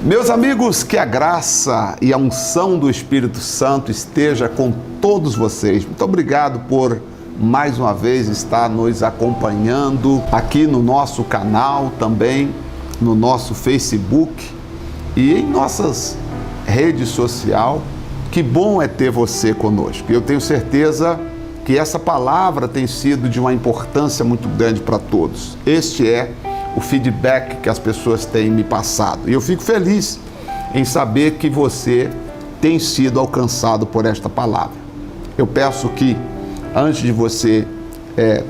Meus amigos, que a graça e a unção do Espírito Santo esteja com todos vocês. Muito obrigado por mais uma vez estar nos acompanhando aqui no nosso canal, também no nosso Facebook e em nossas redes sociais. Que bom é ter você conosco. Eu tenho certeza que essa palavra tem sido de uma importância muito grande para todos. Este é o feedback que as pessoas têm me passado. E eu fico feliz em saber que você tem sido alcançado por esta palavra. Eu peço que, antes de você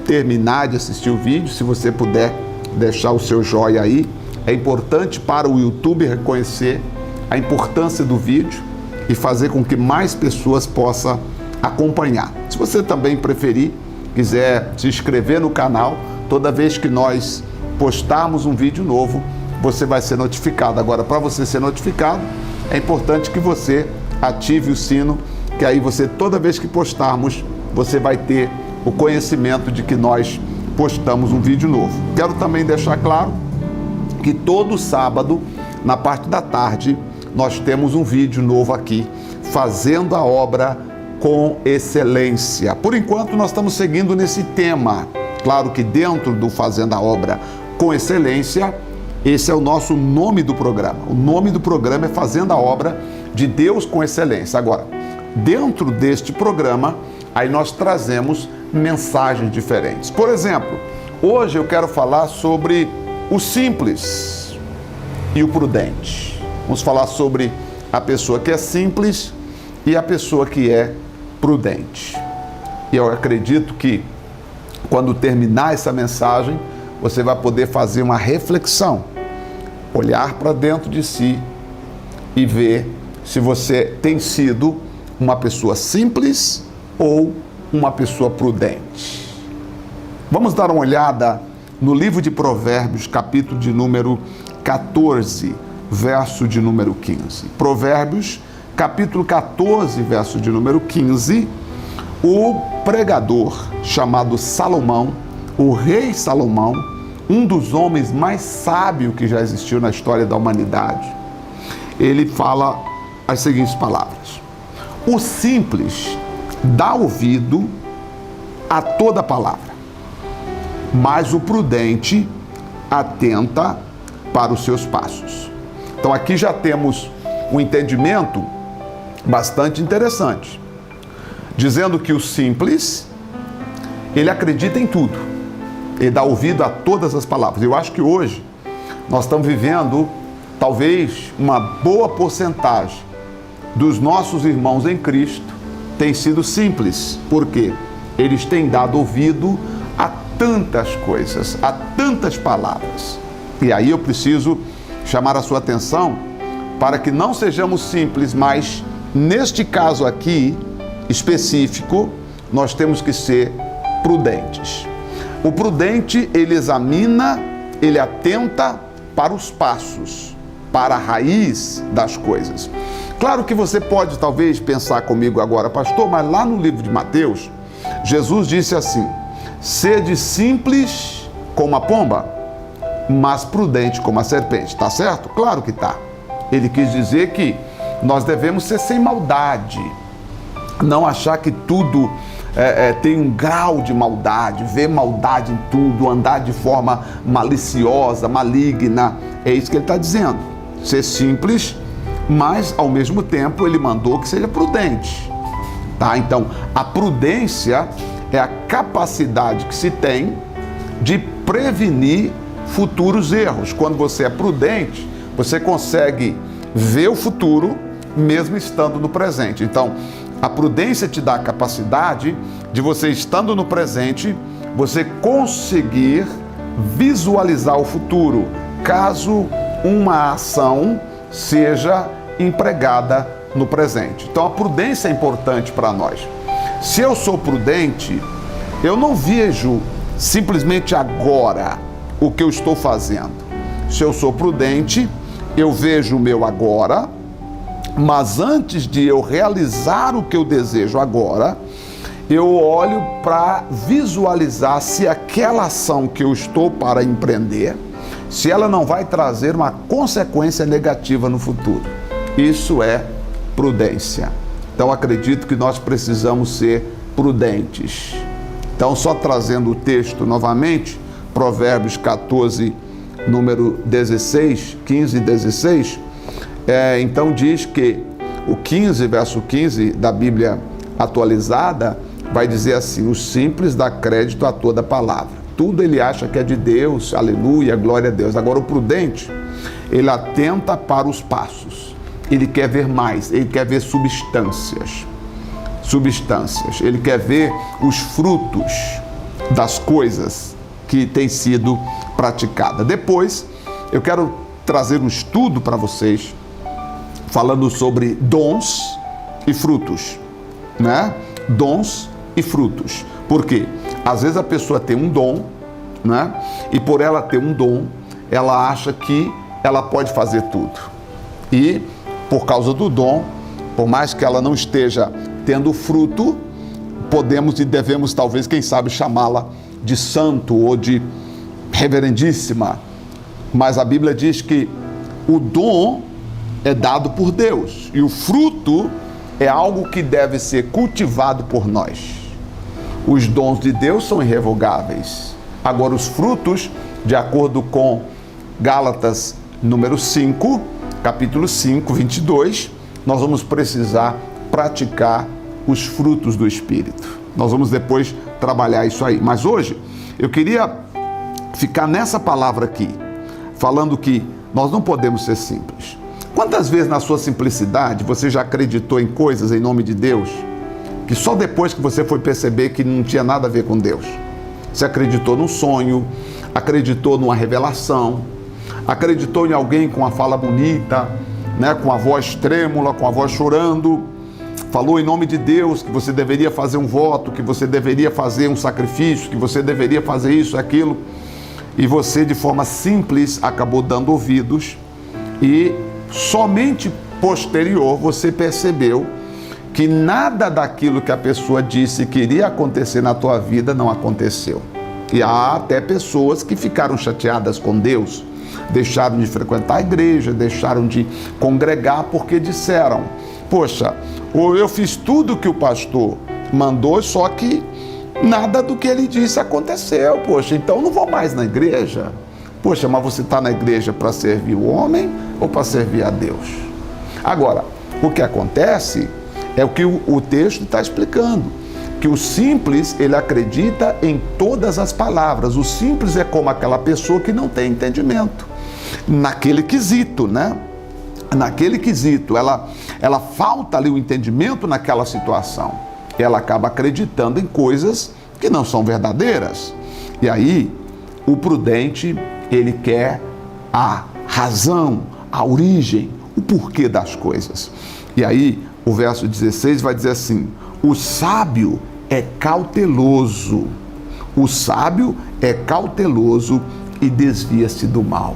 terminar de assistir o vídeo, se você puder deixar o seu joinha aí, é importante para o YouTube reconhecer a importância do vídeo e fazer com que mais pessoas possam acompanhar. Se você também preferir, quiser se inscrever no canal, toda vez que nós postarmos um vídeo novo, você vai ser notificado. Agora, para você ser notificado, é importante que você ative o sino, que aí você, toda vez que postarmos, você vai ter o conhecimento de que nós postamos um vídeo novo. Quero também deixar claro que todo sábado, na parte da tarde, nós temos um vídeo novo aqui, fazendo a obra com excelência. Por enquanto, nós estamos seguindo nesse tema. Claro que dentro do Fazendo a Obra com Excelência, esse é o nosso nome do programa. O nome do programa é Fazendo a Obra de Deus com Excelência. Agora, dentro deste programa, aí nós trazemos mensagens diferentes. Por exemplo, hoje eu quero falar sobre o simples e o prudente. Vamos falar sobre a pessoa que é simples e a pessoa que é prudente. E eu acredito que quando terminar essa mensagem, você vai poder fazer uma reflexão, olhar para dentro de si e ver se você tem sido uma pessoa simples ou uma pessoa prudente. Vamos dar uma olhada no livro de Provérbios, capítulo de número 14, verso de número 15. Provérbios, capítulo 14, verso de número 15, o pregador chamado Salomão, o rei Salomão, um dos homens mais sábios que já existiu na história da humanidade, ele fala as seguintes palavras: o simples dá ouvido a toda palavra, mas o prudente atenta para os seus passos. Então aqui já temos um entendimento bastante interessante, dizendo que o simples, ele acredita em tudo, ele dá ouvido a todas as palavras. Eu acho que hoje nós estamos vivendo talvez uma boa porcentagem dos nossos irmãos em Cristo tem sido simples, porque eles têm dado ouvido a tantas coisas, a tantas palavras. E aí eu preciso chamar a sua atenção para que não sejamos simples, mas neste caso aqui específico, nós temos que ser prudentes. O prudente, ele examina, ele atenta para os passos, para a raiz das coisas. Claro que você pode talvez pensar comigo agora, pastor, mas lá no livro de Mateus, Jesus disse assim: sede simples como a pomba, mas prudente como a serpente. Tá certo? Claro que tá. Ele quis dizer que nós devemos ser sem maldade, não achar que tudo tem um grau de maldade, ver maldade em tudo, andar de forma maliciosa, maligna. É isso que ele está dizendo. Ser simples, mas ao mesmo tempo ele mandou que seja prudente. Tá? Então, a prudência é a capacidade que se tem de prevenir futuros erros. Quando você é prudente, você consegue ver o futuro mesmo estando no presente. Então, a prudência te dá a capacidade de você, estando no presente, você conseguir visualizar o futuro, caso uma ação seja empregada no presente. Então, a prudência é importante para nós. Se eu sou prudente, eu não vejo simplesmente agora o que eu estou fazendo. Se eu sou prudente, eu vejo o meu agora, mas antes de eu realizar o que eu desejo agora, eu olho para visualizar se aquela ação que eu estou para empreender se ela não vai trazer uma consequência negativa no futuro. Isso é prudência. Então acredito que nós precisamos ser prudentes. Então, só trazendo o texto novamente, Provérbios 14, número 16, 15 e 16, então diz que o 15, verso 15 da Bíblia atualizada, vai dizer assim: o simples dá crédito a toda palavra. Tudo ele acha que é de Deus, aleluia, glória a Deus. Agora o prudente, ele atenta para os passos. Ele quer ver mais, ele quer ver substâncias. Ele quer ver os frutos das coisas que têm sido praticadas. Depois, eu quero trazer um estudo para vocês, falando sobre dons e frutos, né? Dons e frutos. Por quê? Às vezes a pessoa tem um dom, né? E por ela ter um dom, ela acha que ela pode fazer tudo. E por causa do dom, por mais que ela não esteja tendo fruto, podemos e devemos talvez, quem sabe, chamá-la de santo ou de reverendíssima. Mas a Bíblia diz que o dom é dado por Deus e o fruto é algo que deve ser cultivado por nós. Os dons de Deus são irrevogáveis. Agora, os frutos, de acordo com Gálatas número 5, capítulo 5, 22, nós vamos precisar praticar os frutos do Espírito. Nós vamos depois trabalhar isso aí. Mas hoje, eu queria ficar nessa palavra aqui, falando que nós não podemos ser simples. Quantas vezes na sua simplicidade você já acreditou em coisas em nome de Deus, que só depois que você foi perceber que não tinha nada a ver com Deus? Você acreditou num sonho, acreditou numa revelação, acreditou em alguém com uma fala bonita, né, com a voz trêmula, com a voz chorando, falou em nome de Deus que você deveria fazer um voto, que você deveria fazer um sacrifício, que você deveria fazer isso, aquilo, e você de forma simples acabou dando ouvidos e somente posterior você percebeu que nada daquilo que a pessoa disse que iria acontecer na tua vida não aconteceu. E há até pessoas que ficaram chateadas com Deus, deixaram de frequentar a igreja, deixaram de congregar porque disseram: poxa, eu fiz tudo que o pastor mandou, só que nada do que ele disse aconteceu. Poxa, então não vou mais na igreja. Poxa, mas você está na igreja para servir o homem ou para servir a Deus? Agora, o que acontece é o que o texto está explicando, que o simples, ele acredita em todas as palavras. O simples é como aquela pessoa que não tem entendimento naquele quesito, né? Naquele quesito, ela falta ali o entendimento naquela situação. Ela acaba acreditando em coisas que não são verdadeiras. E aí, o prudente, ele quer a razão, a origem, o porquê das coisas. E aí, o verso 16 vai dizer assim: o sábio é cauteloso. O sábio é cauteloso e desvia-se do mal.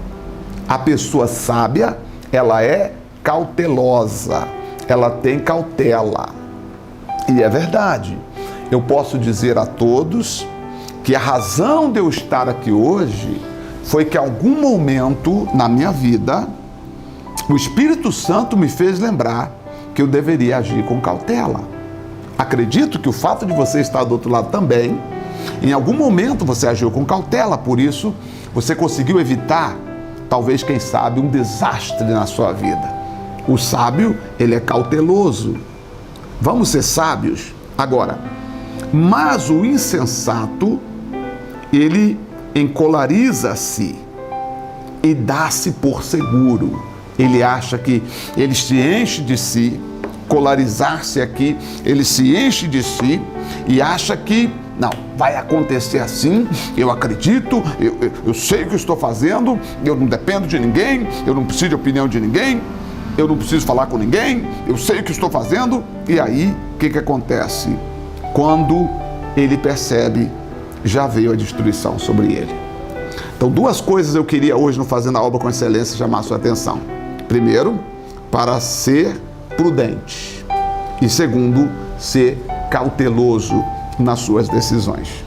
A pessoa sábia, ela é cautelosa, ela tem cautela. E é verdade. Eu posso dizer a todos que a razão de eu estar aqui hoje foi que em algum momento na minha vida, o Espírito Santo me fez lembrar que eu deveria agir com cautela. Acredito que o fato de você estar do outro lado também, em algum momento você agiu com cautela, por isso você conseguiu evitar, talvez, quem sabe, um desastre na sua vida. O sábio, ele é cauteloso. Vamos ser sábios? Agora, mas o insensato, ele encolariza-se e dá-se por seguro. Ele acha que ele se enche de si, colarizar-se aqui, ele se enche de si e acha que, não, vai acontecer assim, eu acredito, eu sei o que eu estou fazendo, eu não dependo de ninguém, eu não preciso de opinião de ninguém, eu não preciso falar com ninguém, eu sei o que estou fazendo. E aí, o que acontece? Quando ele percebe, já veio a destruição sobre ele. Então, duas coisas eu queria hoje no Fazendo a Obra com Excelência chamar a sua atenção. Primeiro, para ser prudente. E segundo, ser cauteloso nas suas decisões.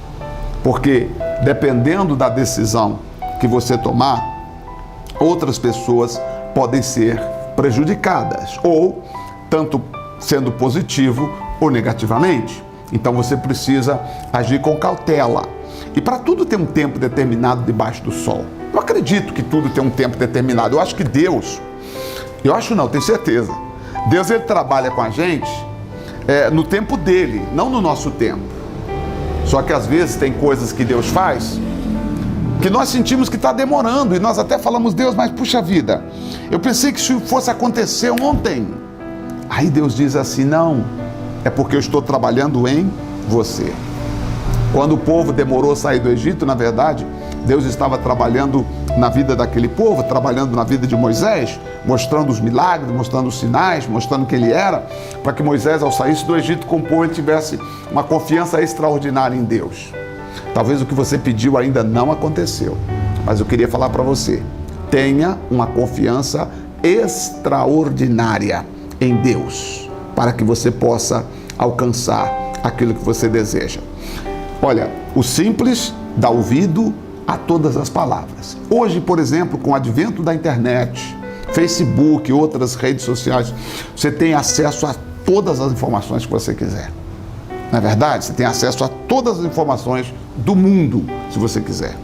Porque dependendo da decisão que você tomar, outras pessoas podem ser prejudicadas, ou tanto sendo positivo ou negativamente. Então você precisa agir com cautela. E para tudo tem um tempo determinado debaixo do sol. Eu acredito que tudo tem um tempo determinado. Eu acho que Deus, tenho certeza. Deus, ele trabalha com a gente no tempo dele, não no nosso tempo. Só que às vezes tem coisas que Deus faz que nós sentimos que está demorando, e nós até falamos: Deus, mas puxa vida, eu pensei que isso fosse acontecer ontem. Aí Deus diz assim: não, é porque eu estou trabalhando em você. Quando o povo demorou a sair do Egito, na verdade, Deus estava trabalhando na vida daquele povo, trabalhando na vida de Moisés, mostrando os milagres, mostrando os sinais, mostrando quem ele era, para que Moisés, ao sair do Egito com o povo, ele tivesse uma confiança extraordinária em Deus. Talvez o que você pediu ainda não aconteceu, mas eu queria falar para você: tenha uma confiança extraordinária em Deus, para que você possa alcançar aquilo que você deseja. Olha, o simples dá ouvido a todas as palavras. Hoje, por exemplo, com o advento da internet, Facebook, outras redes sociais, você tem acesso a todas as informações que você quiser. Não é verdade? Você tem acesso a todas as informações do mundo, se você quiser.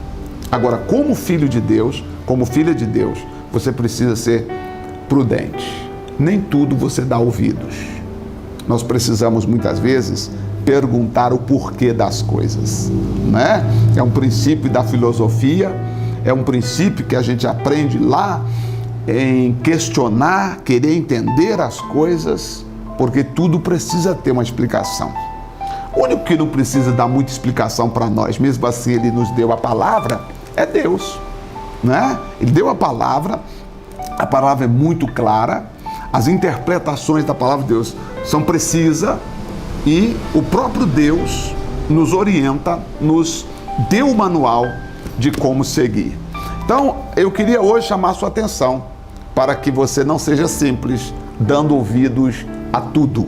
Agora, como filho de Deus, como filha de Deus, você precisa ser prudente. Nem tudo você dá ouvidos. Nós precisamos, muitas vezes, perguntar o porquê das coisas, né? É um princípio da filosofia, é um princípio que a gente aprende lá em questionar, querer entender as coisas, porque tudo precisa ter uma explicação. O único que não precisa dar muita explicação para nós, mesmo assim ele nos deu a palavra, é Deus, né? Ele deu a palavra é muito clara, as interpretações da palavra de Deus são precisas, e o próprio Deus nos orienta, nos deu o manual de como seguir. Então, eu queria hoje chamar a sua atenção para que você não seja simples, dando ouvidos a tudo,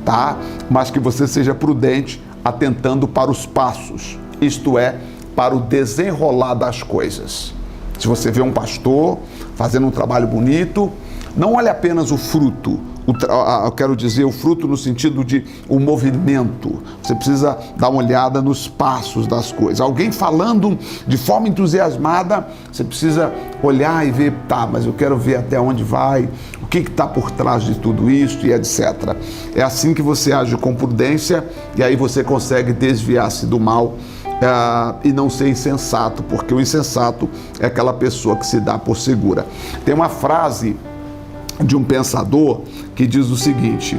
tá? Mas que você seja prudente, atentando para os passos, isto é, para o desenrolar das coisas. Se você vê um pastor fazendo um trabalho bonito, não olhe apenas o fruto, eu quero dizer o fruto no sentido de o movimento. Você precisa dar uma olhada nos passos das coisas. Alguém falando de forma entusiasmada, você precisa olhar e ver, tá, mas eu quero ver até onde vai, o que está por trás de tudo isso e etc. É assim que você age com prudência, e aí você consegue desviar-se do mal e não ser insensato, porque o insensato é aquela pessoa que se dá por segura. Tem uma frase de um pensador que diz o seguinte: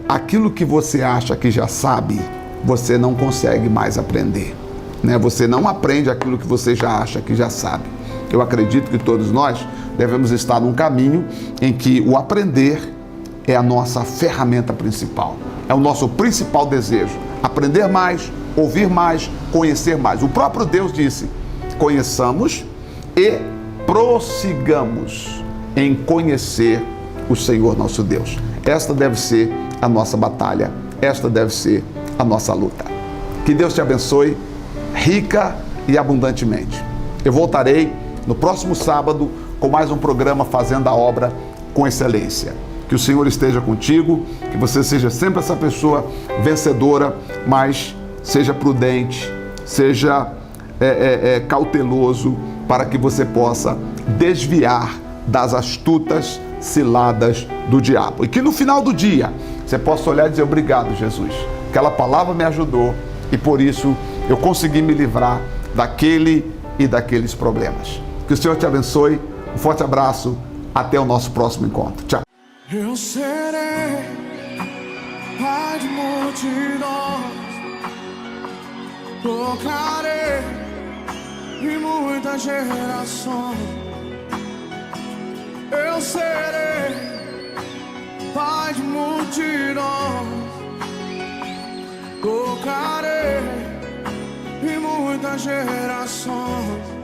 aquilo que você acha que já sabe, você não consegue mais aprender, né? Você não aprende aquilo que você já acha que já sabe. Eu acredito que todos nós devemos estar num caminho em que o aprender é a nossa ferramenta principal, é o nosso principal desejo: aprender mais, ouvir mais, conhecer mais. O próprio Deus disse: conheçamos e prossigamos em conhecer o Senhor nosso Deus. Esta deve ser a nossa batalha, esta deve ser a nossa luta. Que Deus te abençoe rica e abundantemente. Eu voltarei no próximo sábado com mais um programa Fazendo a Obra com Excelência. Que o Senhor esteja contigo, que você seja sempre essa pessoa vencedora, mas seja prudente, seja cauteloso, para que você possa desviar das astutas ciladas do diabo. E que no final do dia você possa olhar e dizer: obrigado, Jesus. Aquela palavra me ajudou e por isso eu consegui me livrar daquele e daqueles problemas. Que o Senhor te abençoe. Um forte abraço. Até o nosso próximo encontro. Tchau. Eu serei pai de multidões, tocarei em muitas gerações. Eu serei pai de multidões, tocarei em muitas gerações.